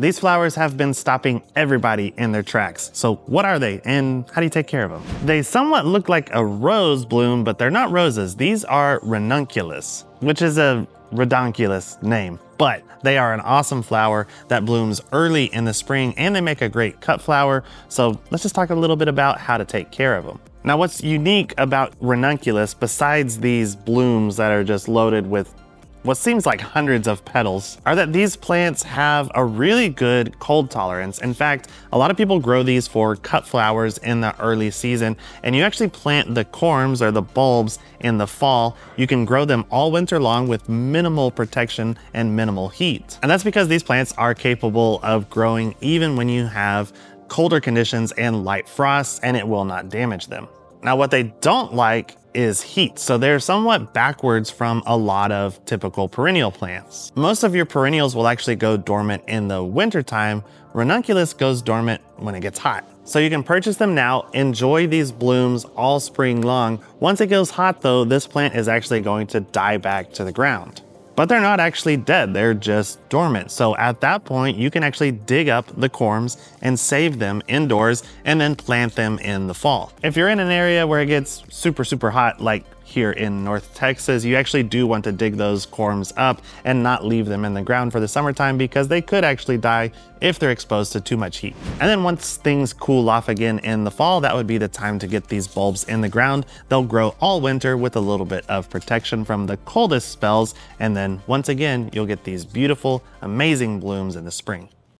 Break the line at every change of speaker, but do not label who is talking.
These flowers have been stopping everybody in their tracks. So what are they and how do you take care of them? They somewhat look like a rose bloom, but they're not roses. These are Ranunculus, which is a redonkulous name, but they are an awesome flower that blooms early in the spring and they make a great cut flower. So let's just talk a little bit about how to take care of them. Now, what's unique about Ranunculus, besides these blooms that are just loaded with what seems like hundreds of petals, are that these plants have a really good cold tolerance. In fact, a lot of people grow these for cut flowers in the early season, and you actually plant the corms or the bulbs in the fall. You can grow them all winter long with minimal protection and minimal heat. And that's because these plants are capable of growing even when you have colder conditions and light frosts, and it will not damage them. Now, what they don't like is heat, so they're somewhat backwards from a lot of typical perennial plants. Most of your perennials will actually go dormant in the wintertime. Ranunculus goes dormant when it gets hot. So you can purchase them now, enjoy these blooms all spring long. Once it goes hot though, this plant is actually going to die back to the ground. But they're not actually dead, they're just dormant. So at that point, you can actually dig up the corms and save them indoors and then plant them in the fall. If you're in an area where it gets super hot, like here in North Texas, you actually do want to dig those corms up and not leave them in the ground for the summertime because they could actually die if they're exposed to too much heat. And then once things cool off again in the fall, that would be the time to get these bulbs in the ground. They'll grow all winter with a little bit of protection from the coldest spells. And then once again, you'll get these beautiful, amazing blooms in the spring.